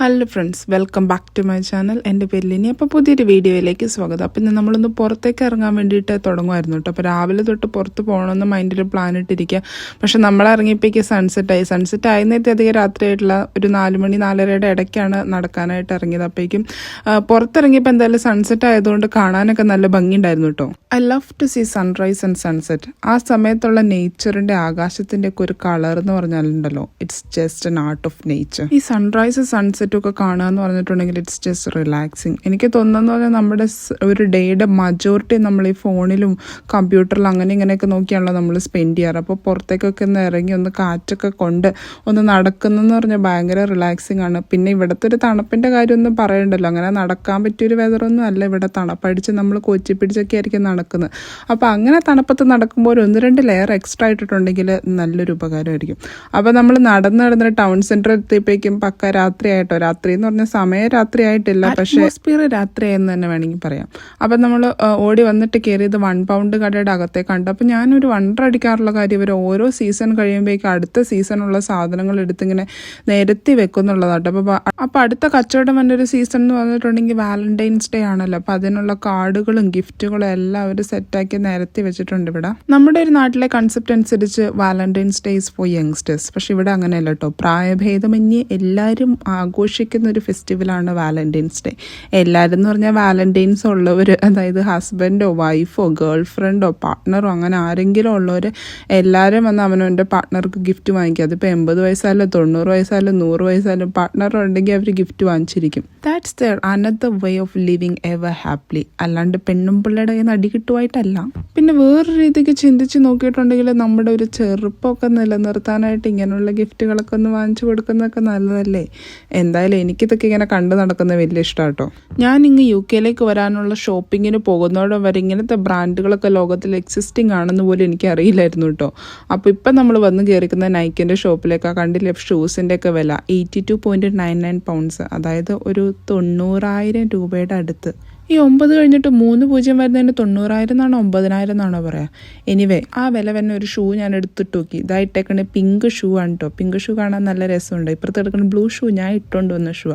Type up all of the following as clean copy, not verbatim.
Hello friends, welcome back to my channel. എൻ്റെ പേര് ലിനി. അപ്പോൾ പുതിയൊരു വീഡിയോയിലേക്ക് സ്വാഗതം. അപ്പം ഇന്ന് നമ്മളൊന്ന് പുറത്തേക്ക് ഇറങ്ങാൻ വേണ്ടിയിട്ട് തുടങ്ങുമായിരുന്നു കേട്ടോ. അപ്പോൾ രാവിലെ തൊട്ട് പുറത്ത് പോകണമെന്ന് മൈൻഡിൽ പ്ലാൻ ഇട്ടിരിക്കുക. പക്ഷെ നമ്മൾ ഇറങ്ങിയപ്പോഴേക്ക് സൺസെറ്റ് ആയിരുന്നേറ്റ് അധികം രാത്രിയായിട്ടുള്ള ഒരു 4 മണി 4:30 ഇടയ്ക്കാണ് നടക്കാനായിട്ട് ഇറങ്ങിയത്. അപ്പോഴേക്കും പുറത്തിറങ്ങിയപ്പോൾ എന്തായാലും സൺസെറ്റ് ആയതുകൊണ്ട് കാണാനൊക്കെ നല്ല ഭംഗിയുണ്ടായിരുന്നു കേട്ടോ. I love to see sunrise and sunset. ആ സമയത്തുള്ള നേച്ചറിൻ്റെ ആകാശത്തിൻ്റെ ഒക്കെ ഒരു കളർ എന്ന് പറഞ്ഞാലുണ്ടല്ലോ, it's just an art of nature. ഈ സൺറൈസ് സൺസെറ്റ് ഒക്കെ കാണുക എന്ന് പറഞ്ഞിട്ടുണ്ടെങ്കിൽ ഇറ്റ്സ് ജസ്റ്റ് റിലാക്സിങ്. എനിക്ക് തോന്നുന്നത് പറഞ്ഞാൽ നമ്മുടെ ഒരു ഡേയുടെ മജോറിറ്റി നമ്മൾ ഈ ഫോണിലും കമ്പ്യൂട്ടറിലും അങ്ങനെ ഇങ്ങനെയൊക്കെ നോക്കിയാണല്ലോ നമ്മൾ സ്പെൻഡ് ചെയ്യാറ്. അപ്പോൾ പുറത്തേക്കൊക്കെ ഒന്ന് ഇറങ്ങി ഒന്ന് കാറ്റൊക്കെ കൊണ്ട് ഒന്ന് നടക്കുന്നതെന്ന് പറഞ്ഞാൽ ഭയങ്കര റിലാക്സിങ് ആണ്. പിന്നെ ഇവിടുത്തെ ഒരു തണുപ്പിൻ്റെ കാര്യമൊന്നും പറയണ്ടല്ലോ, അങ്ങനെ നടക്കാൻ പറ്റിയൊരു വെതറൊന്നും അല്ല ഇവിടെ. തണുപ്പടിച്ച് നമ്മൾ കൊച്ചി പിടിച്ചൊക്കെ ആയിരിക്കും നടക്കുന്നത്. അപ്പോൾ അങ്ങനെ തണുപ്പത്ത് നടക്കുമ്പോൾ 1-2 ലെയർ എക്സ്ട്രാ ഇട്ടിട്ടുണ്ടെങ്കിൽ നല്ലൊരു ഉപകാരമായിരിക്കും. അപ്പോൾ നമ്മൾ നടന്ന് ടൗൺ സെൻറ്റർ എത്തിയപ്പോഴേക്കും പക്ക രാത്രിയായിട്ടോ. രാത്രി എന്ന് പറഞ്ഞാൽ സമയം രാത്രി ആയിട്ടില്ല, പക്ഷേ അറ്റ്മോസ്ഫിയർ രാത്രിയായെന്ന് തന്നെ വേണമെങ്കിൽ പറയാം. അപ്പം നമ്മൾ ഓടി വന്നിട്ട് കയറിയത് 1 പൗണ്ട് കടയുടെ അകത്തെ കണ്ടു. അപ്പം ഞാനൊരു വണ്ടർ അടിക്കാറുള്ള കാര്യം, ഇവർ ഓരോ സീസൺ കഴിയുമ്പോഴേക്കും അടുത്ത സീസണുള്ള സാധനങ്ങൾ എടുത്തിങ്ങനെ നിരത്തി വെക്കുന്നുള്ളതാട്ടോ. അപ്പോൾ അടുത്ത കച്ചവടം വന്നൊരു സീസൺ എന്ന് പറഞ്ഞിട്ടുണ്ടെങ്കിൽ വാലന്റൈൻസ് ഡേ ആണല്ലോ. അപ്പം അതിനുള്ള കാർഡുകളും ഗിഫ്റ്റുകളും എല്ലാം അവർ സെറ്റാക്കി നിരത്തി വെച്ചിട്ടുണ്ട് ഇവിടെ. നമ്മുടെ ഒരു നാട്ടിലെ കൺസെപ്റ്റ് അനുസരിച്ച് Valentine's day is for youngsters. പക്ഷെ ഇവിടെ അങ്ങനെയല്ല കേട്ടോ. പ്രായഭേദമന്യേ എല്ലാവരും ആഘോഷിക്കുന്ന ഒരു ഫെസ്റ്റിവലാണ് വാലന്റൈൻസ് ഡേ. എല്ലാവരും എന്ന് പറഞ്ഞാൽ വാലന്റൈൻസ് ഉള്ളവർ, അതായത് ഹസ്ബൻഡോ വൈഫോ ഗേൾ ഫ്രണ്ടോ പാർട്ട്ണറോ അങ്ങനെ ആരെങ്കിലും ഉള്ളവർ എല്ലാവരും വന്ന് അവനവൻ്റെ പാർട്ട്ണർക്ക് ഗിഫ്റ്റ് വാങ്ങിക്കുക. അതിപ്പോൾ 80 വയസ്സായാലും 90 വയസ്സായാലും 100 വയസ്സായാലും പാർട്ട്ണർ ഉണ്ടെങ്കിൽ അവർ ഗിഫ്റ്റ് വാങ്ങിച്ചിരിക്കും. That's there another way of living ever happily. അല്ലാണ്ട് പെണ്ണും പിള്ളയുടെ കയ്യിൽ നിന്ന് അടി കിട്ടുമായിട്ടല്ല. പിന്നെ വേറൊരു രീതിക്ക് ചിന്തിച്ച് നോക്കിയിട്ടുണ്ടെങ്കിൽ നമ്മുടെ ഒരു ചെറുപ്പമൊക്കെ നിലനിർത്താനായിട്ട് ഇങ്ങനെയുള്ള ഗിഫ്റ്റുകളൊക്കെ ഒന്ന് വാങ്ങിച്ചു കൊടുക്കുന്നതൊക്കെ നല്ലതല്ലേ. എന്തായാലും എനിക്കിതൊക്കെ ഇങ്ങനെ കണ്ടു നടക്കുന്നത് വലിയ ഇഷ്ടമാണ് കേട്ടോ. ഞാൻ ഇങ്ങ് UK വരാനുള്ള ഷോപ്പിങ്ങിന് പോകുന്നതോടെ വരെ ഇങ്ങനത്തെ ബ്രാൻഡുകളൊക്കെ ലോകത്തിൽ എക്സിസ്റ്റിംഗ് ആണെന്ന് പോലും എനിക്ക് അറിയില്ലായിരുന്നു കേട്ടോ. അപ്പോൾ ഇപ്പം നമ്മൾ വന്ന് കയറിക്കുന്ന നൈക്കിൻ്റെ ഷോപ്പിലേക്കാണ്. കണ്ടില്ലേ ഷൂസിൻ്റെ ഒക്കെ വില 82.99 പൗണ്ട്സ്, അതായത് ഒരു 90,000 രൂപയുടെ അടുത്ത്. ഈ 9 കഴിഞ്ഞിട്ട് 3 പൂജ്യം വരുന്നതിന് 90,000 എന്നാണോ 9,000 എന്നാണോ പറയാ. എനിവേ ആ വില തന്നെ ഒരു ഷൂ ഞാൻ എടുത്തിട്ട് നോക്കി. ഇതായിട്ടേക്കണേ പിങ്ക് ഷൂ ആണ് കേട്ടോ. പിങ്ക് ഷൂ കാണാൻ നല്ല രസമുണ്ട്. ഇപ്പുറത്ത് എടുക്കുന്ന ബ്ലൂ ഷൂ ഞാൻ ഇട്ടുകൊണ്ട് വന്ന ഷൂ.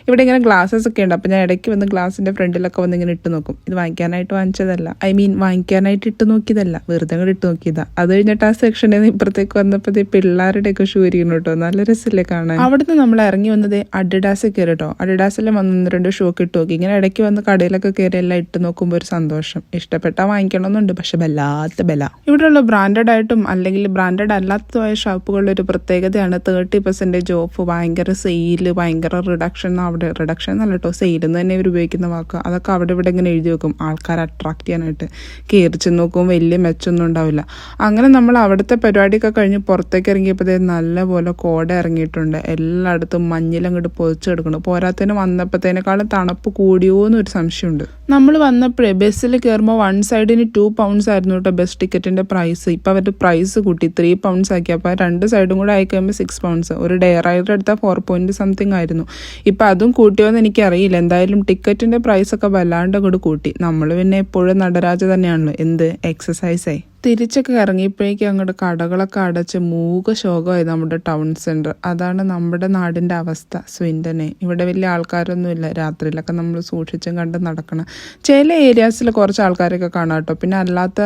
ഇവിടെ ഇങ്ങനെ ഗ്ലാസസ് ഒക്കെ ഉണ്ട്. അപ്പോൾ ഞാൻ ഇടയ്ക്ക് വന്ന് ഗ്ലാസിൻ്റെ ഫ്രണ്ടിലൊക്കെ വന്ന് ഇങ്ങനെ ഇട്ട് നോക്കും. ഇത് വാങ്ങിക്കാനായിട്ട് വാങ്ങിച്ചതല്ല, വാങ്ങിക്കാനായിട്ട് ഇട്ട് നോക്കിയതല്ല, വെറുതെ കൂടെ ഇട്ട് നോക്കിയതാ. അത് കഴിഞ്ഞിട്ട് ആ സെക്ഷനിൽ നിന്ന് ഇപ്പുറത്തേക്ക് വന്നപ്പോൾ പിള്ളേരുടെയൊക്കെ ഷൂ ഇരിക്കുന്നു കേട്ടോ. നല്ല രസമില്ലേ കാണാൻ. അവിടുന്ന് നമ്മൾ ഇറങ്ങി വന്നത് അഡിഡാസിൽ കയറി കേട്ടോ. അഡിഡാസിൽ വന്ന് 1-2 ഷൂ ഒക്കെ ഇട്ട് നോക്കി. ഇങ്ങനെ ഇടയ്ക്ക് വന്ന് കടയിലൊക്കെ കയറി എല്ലാം ഇട്ട് നോക്കുമ്പോൾ ഒരു സന്തോഷം. ഇഷ്ടപ്പെട്ടാൽ വാങ്ങിക്കണമെന്നുണ്ട്, പക്ഷെ വല്ലാത്ത ബല. ഇവിടെയുള്ള ബ്രാൻഡഡ് ആയിട്ടും അല്ലെങ്കിൽ ബ്രാൻഡഡ് അല്ലാത്തതായ ഷോപ്പുകളുടെ ഒരു പ്രത്യേകതയാണ് 30% ഓഫ്, ഭയങ്കര സെയില്, ഭയങ്കര റിഡക്ഷൻ. അവിടെ റിഡക്ഷൻ എന്നല്ല കേട്ടോ, സെയിൽ എന്ന് തന്നെ ഇവർ ഉപയോഗിക്കുന്ന വാക്ക്. അതൊക്കെ അവിടെ ഇവിടെ ഇങ്ങനെ എഴുതി വെക്കും ആൾക്കാരെ അട്രാക്ട് ചെയ്യാനായിട്ട്. കയറി ചെന്ന് നോക്കുമ്പോൾ വലിയ മെച്ചൊന്നും ഉണ്ടാവില്ല. അങ്ങനെ നമ്മൾ അവിടുത്തെ പരിപാടിയൊക്കെ കഴിഞ്ഞ് പുറത്തേക്ക് ഇറങ്ങിയപ്പോഴത്തേ നല്ലപോലെ കോട ഇറങ്ങിയിട്ടുണ്ട്. എല്ലായിടത്തും മഞ്ഞിലങ്ങോട്ട് പൊതിച്ചെടുക്കണം. പോരാത്തതിന് വന്നപ്പോഴത്തേനേക്കാളും തണുപ്പ് കൂടിയോ എന്നൊരു സംശയമുണ്ട്. നമ്മൾ വന്നപ്പോഴേ ബസ്സിൽ കയറുമ്പോൾ 1 സൈഡിന് 2 പൗണ്ട്സ് ആയിരുന്നു കേട്ടോ ബസ് ടിക്കറ്റിൻ്റെ പ്രൈസ്. ഇപ്പോൾ അവരുടെ പ്രൈസ് കൂട്ടി 3 പൗണ്ട്സ് ആക്കി. അപ്പോൾ 2 സൈഡും കൂടെ ആയി കഴിയുമ്പോൾ 6 പൗണ്ട്സ്. ഒരു ഡേ റൈഡർ എടുത്താൽ 4 പോയിന്റ് സംതിങ് ആയിരുന്നു. ഇപ്പം അതും കൂട്ടിയോന്ന് എനിക്കറിയില്ല. എന്തായാലും ടിക്കറ്റിൻ്റെ പ്രൈസൊക്കെ വല്ലാണ്ട് അങ്ങോട്ട് കൂട്ടി. നമ്മൾ പിന്നെ എപ്പോഴും നടരാജ തന്നെയാണല്ലോ, എന്ത് എക്സസൈസായി. തിരിച്ചൊക്കെ ഇറങ്ങിയപ്പോഴേക്കും അങ്ങോട്ട് കടകളൊക്കെ അടച്ച് മൂകശോകമായി നമ്മുടെ ടൗൺ സെൻറ്റർ. അതാണ് നമ്മുടെ നാടിൻ്റെ അവസ്ഥ. സ്വിൻഡനെ ഇവിടെ വലിയ ആൾക്കാരൊന്നുമില്ല. രാത്രിയിലൊക്കെ നമ്മൾ സൂക്ഷിച്ചും കണ്ട് നടക്കണം. ചില ഏരിയാസിൽ കുറച്ച് ആൾക്കാരൊക്കെ കാണാം കേട്ടോ. പിന്നെ അല്ലാത്ത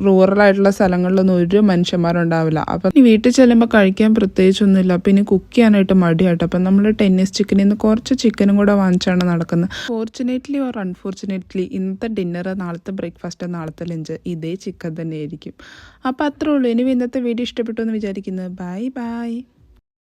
റൂറലായിട്ടുള്ള സ്ഥലങ്ങളിലൊന്നും ഒരു മനുഷ്യന്മാരുണ്ടാവില്ല. അപ്പം ഈ വീട്ടിൽ ചെല്ലുമ്പോൾ കഴിക്കാൻ പ്രത്യേകിച്ചൊന്നുമില്ല. പിന്നെ കുക്ക് ചെയ്യാനായിട്ട് മടിയാട്ടോ. അപ്പം നമ്മൾ ടെന്നീസ് ചിക്കനിൽ നിന്ന് കുറച്ച് ചിക്കനും കൂടെ വാങ്ങിച്ചാണ് നടക്കുന്നത്. ഫോർച്ചുനേറ്റ്ലി ഓർ അൺഫോർച്ചുനേറ്റ്ലി ഇന്നത്തെ ഡിന്നർ, നാളത്തെ ബ്രേക്ക്ഫാസ്റ്റ്, നാളത്തെ ലഞ്ച് ഇതേ ചിക്കൻ തന്നെ ആയിരിക്കും. അപ്പോൾ അത്രേ ഉള്ളൂ. ഇനി ഇന്നത്തെ വീഡിയോ ഇഷ്ടപ്പെട്ടു എന്ന് വിചാരിക്കുന്നത്. ബൈ.